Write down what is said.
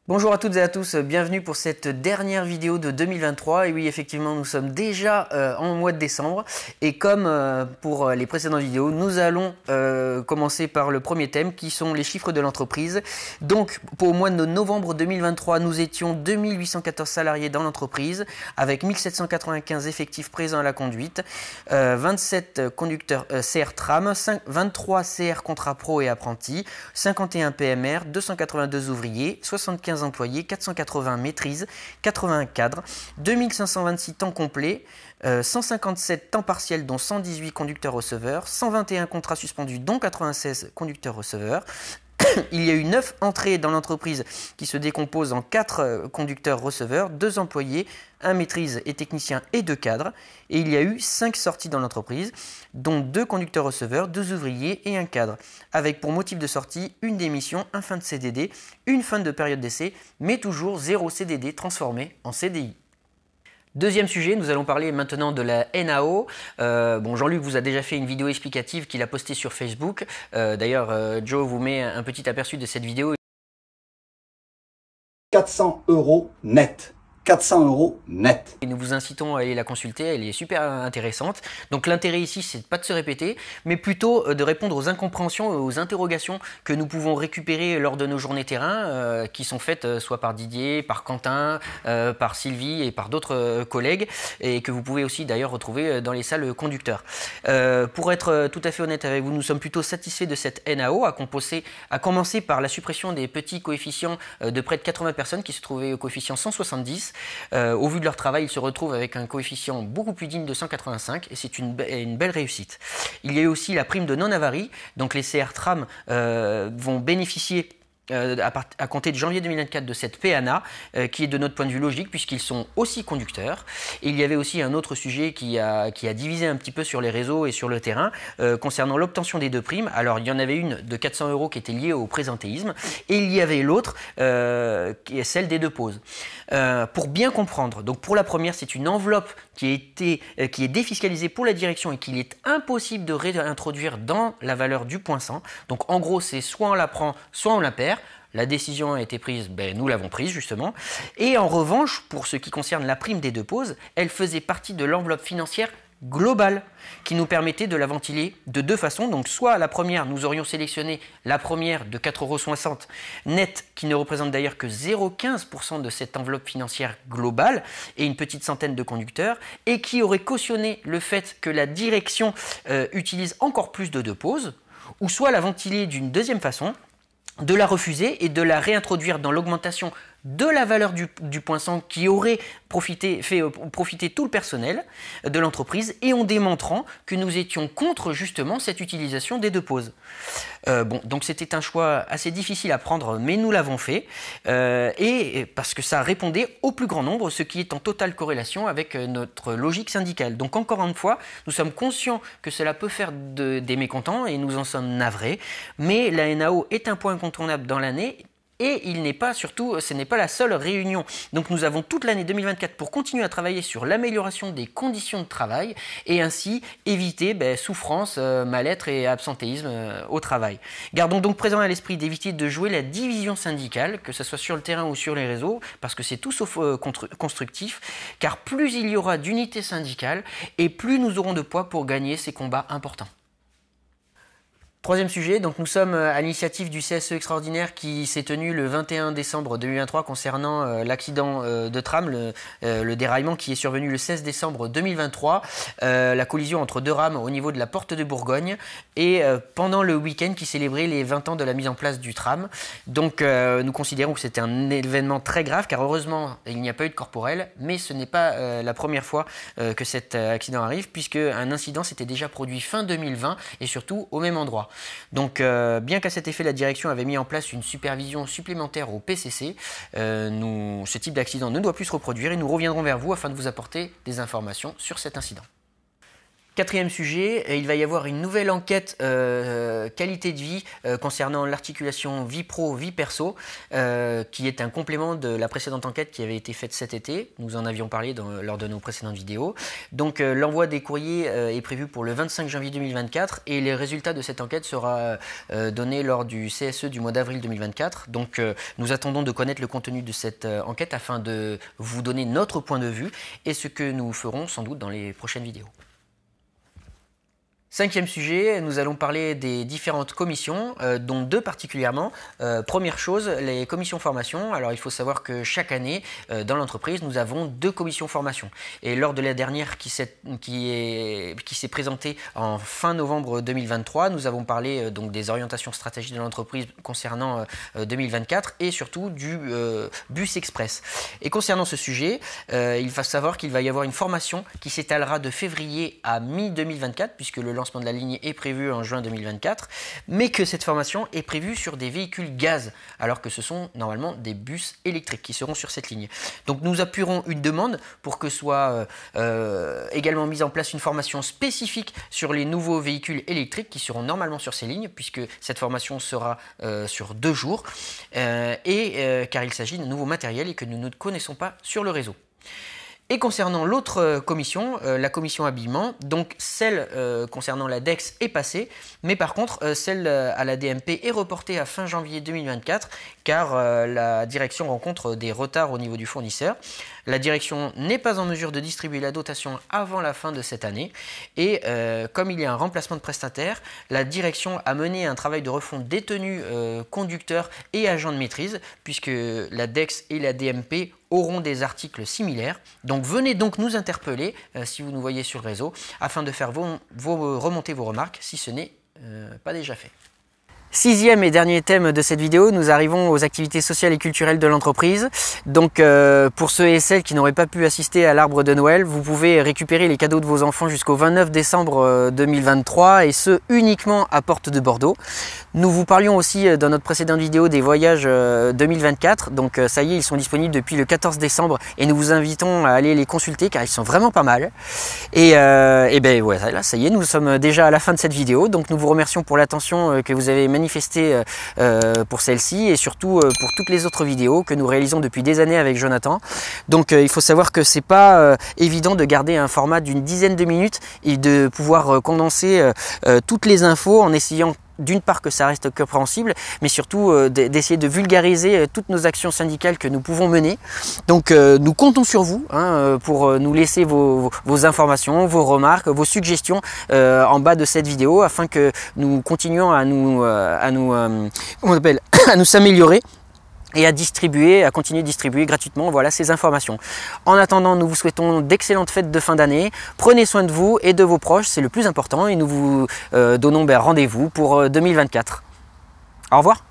Bonjour à toutes et à tous, bienvenue pour cette dernière vidéo de 2023. Et oui, effectivement, nous sommes déjà en mois de décembre. Et comme pour les précédentes vidéos, nous allons commencer par le premier thème qui sont les chiffres de l'entreprise. Donc, pour au mois de novembre 2023, nous étions 2814 salariés dans l'entreprise avec 1795 effectifs présents à la conduite, 27 conducteurs CR tram, 23 CR contrat pro et apprentis, 51 PMR, 282 ouvriers, 75 employés, 480 maîtrises, 81 cadres, 2526 temps complets, 157 temps partiels dont 118 conducteurs-receveurs, 121 contrats suspendus dont 96 conducteurs-receveurs. Il y a eu 9 entrées dans l'entreprise qui se décomposent en 4 conducteurs-receveurs, 2 employés, 1 maîtrise et technicien et 2 cadres. Et il y a eu 5 sorties dans l'entreprise, dont 2 conducteurs-receveurs, 2 ouvriers et 1 cadre, avec pour motif de sortie une démission, un fin de CDD, une fin de période d'essai, mais toujours 0 CDD transformé en CDI. Deuxième sujet, nous allons parler maintenant de la NAO. Jean-Luc vous a déjà fait une vidéo explicative qu'il a postée sur Facebook. D'ailleurs, Joe vous met un petit aperçu de cette vidéo. 400 € net. 400 € net. Et nous vous incitons à aller la consulter, elle est super intéressante. Donc l'intérêt ici, c'est pas de se répéter, mais plutôt de répondre aux incompréhensions, aux interrogations que nous pouvons récupérer lors de nos journées terrain, qui sont faites soit par Didier, par Quentin, par Sylvie et par d'autres collègues, et que vous pouvez aussi d'ailleurs retrouver dans les salles conducteurs. Pour être tout à fait honnête avec vous, nous sommes plutôt satisfaits de cette NAO, à commencer par la suppression des petits coefficients de près de 80 personnes qui se trouvaient au coefficient 170. Au vu de leur travail, ils se retrouvent avec un coefficient beaucoup plus digne de 185 et c'est une belle réussite. Il y a eu aussi la prime de non-avarie, donc les CR tram vont bénéficier à compter de janvier 2024 de cette PANA qui est de notre point de vue logique puisqu'ils sont aussi conducteurs. Et il y avait aussi un autre sujet qui a divisé un petit peu sur les réseaux et sur le terrain concernant l'obtention des 2 primes. Alors il y en avait une de 400 € qui était liée au présentéisme et il y avait l'autre qui est celle des 2 pauses. Pour bien comprendre, donc pour la première c'est une enveloppe qui est défiscalisée pour la direction et qu'il est impossible de réintroduire dans la valeur du point 100. Donc en gros c'est soit on la prend, soit on la perd. La décision a été prise, nous l'avons prise justement. Et en revanche, pour ce qui concerne la prime des 2 pauses, elle faisait partie de l'enveloppe financière globale qui nous permettait de la ventiler de 2 façons. Donc soit la première, nous aurions sélectionné la première de 4,60 € net, qui ne représente d'ailleurs que 0,15% de cette enveloppe financière globale et une petite centaine de conducteurs, et qui aurait cautionné le fait que la direction utilise encore plus de 2 pauses, ou soit la ventiler d'une deuxième façon, de la refuser et de la réintroduire dans l'augmentation de la valeur du point 100 qui aurait fait profiter tout le personnel de l'entreprise et en démontrant que nous étions contre justement cette utilisation des 2 pauses. Donc c'était un choix assez difficile à prendre, mais nous l'avons fait et parce que ça répondait au plus grand nombre, ce qui est en totale corrélation avec notre logique syndicale. Donc encore une fois, nous sommes conscients que cela peut faire des mécontents et nous en sommes navrés, mais la NAO est un point incontournable dans l'année. Et ce n'est pas la seule réunion. Donc nous avons toute l'année 2024 pour continuer à travailler sur l'amélioration des conditions de travail et ainsi éviter souffrance, mal-être et absentéisme au travail. Gardons donc présent à l'esprit d'éviter de jouer la division syndicale, que ce soit sur le terrain ou sur les réseaux, parce que c'est tout sauf constructif, car plus il y aura d'unité syndicale et plus nous aurons de poids pour gagner ces combats importants. Troisième sujet, donc nous sommes à l'initiative du CSE extraordinaire qui s'est tenu le 21 décembre 2023 concernant l'accident de tram, le déraillement qui est survenu le 16 décembre 2023, la collision entre 2 rames au niveau de la porte de Bourgogne et pendant le week-end qui célébrait les 20 ans de la mise en place du tram. Donc nous considérons que c'était un événement très grave car heureusement il n'y a pas eu de corporel, mais ce n'est pas la première fois que cet accident arrive puisque un incident s'était déjà produit fin 2020 et surtout au même endroit. Donc bien qu'à cet effet la direction avait mis en place une supervision supplémentaire au PCC, ce type d'accident ne doit plus se reproduire et nous reviendrons vers vous afin de vous apporter des informations sur cet incident. Quatrième sujet, il va y avoir une nouvelle enquête qualité de vie concernant l'articulation vie pro, vie perso, qui est un complément de la précédente enquête qui avait été faite cet été. Nous en avions parlé lors de nos précédentes vidéos. Donc l'envoi des courriers est prévu pour le 25 janvier 2024 et les résultats de cette enquête sera donné lors du CSE du mois d'avril 2024. Donc nous attendons de connaître le contenu de cette enquête afin de vous donner notre point de vue et ce que nous ferons sans doute dans les prochaines vidéos. Cinquième sujet, nous allons parler des différentes commissions, dont deux particulièrement. Première chose, les commissions formation. Alors il faut savoir que chaque année, dans l'entreprise, nous avons deux commissions formation. Et lors de la dernière qui s'est présentée en fin novembre 2023, nous avons parlé donc des orientations stratégiques de l'entreprise concernant 2024 et surtout du bus express. Et concernant ce sujet, il faut savoir qu'il va y avoir une formation qui s'étalera de février à mi-2024, puisque le lancement de la ligne est prévu en juin 2024, mais que cette formation est prévue sur des véhicules gaz, alors que ce sont normalement des bus électriques qui seront sur cette ligne. Donc nous appuierons une demande pour que soit également mise en place une formation spécifique sur les nouveaux véhicules électriques qui seront normalement sur ces lignes, puisque cette formation sera sur 2 jours, car il s'agit de nouveaux matériels et que nous ne connaissons pas sur le réseau. Et concernant l'autre commission, la commission habillement, donc celle concernant la DEX est passée, mais par contre celle à la DMP est reportée à fin janvier 2024 car la direction rencontre des retards au niveau du fournisseur. La direction n'est pas en mesure de distribuer la dotation avant la fin de cette année et comme il y a un remplacement de prestataire, la direction a mené un travail de refonte des tenues conducteurs et agents de maîtrise puisque la DEX et la DMP auront des articles similaires. Donc venez donc nous interpeller si vous nous voyez sur le réseau afin de faire remonter vos remarques si ce n'est pas déjà fait. Sixième et dernier thème de cette vidéo, nous arrivons aux activités sociales et culturelles de l'entreprise. Donc pour ceux et celles qui n'auraient pas pu assister à l'arbre de Noël, vous pouvez récupérer les cadeaux de vos enfants jusqu'au 29 décembre 2023 et ce uniquement à Porte de Bordeaux. Nous vous parlions aussi dans notre précédente vidéo des voyages 2024, donc ça y est, ils sont disponibles depuis le 14 décembre et nous vous invitons à aller les consulter car ils sont vraiment pas mal. Et ben ouais, là ça y est, nous sommes déjà à la fin de cette vidéo, donc nous vous remercions pour l'attention que vous avez manifestée pour celle-ci et surtout pour toutes les autres vidéos que nous réalisons depuis des années avec Jonathan. Donc il faut savoir que c'est pas évident de garder un format d'une dizaine de minutes et de pouvoir condenser toutes les infos en essayant d'une part que ça reste compréhensible, mais surtout d'essayer de vulgariser toutes nos actions syndicales que nous pouvons mener. Donc nous comptons sur vous pour nous laisser vos informations, vos remarques, vos suggestions en bas de cette vidéo afin que nous continuions à nous s'améliorer et à continuer de distribuer gratuitement ces informations. En attendant, nous vous souhaitons d'excellentes fêtes de fin d'année. Prenez soin de vous et de vos proches, c'est le plus important et nous vous donnons rendez-vous pour 2024. Au revoir.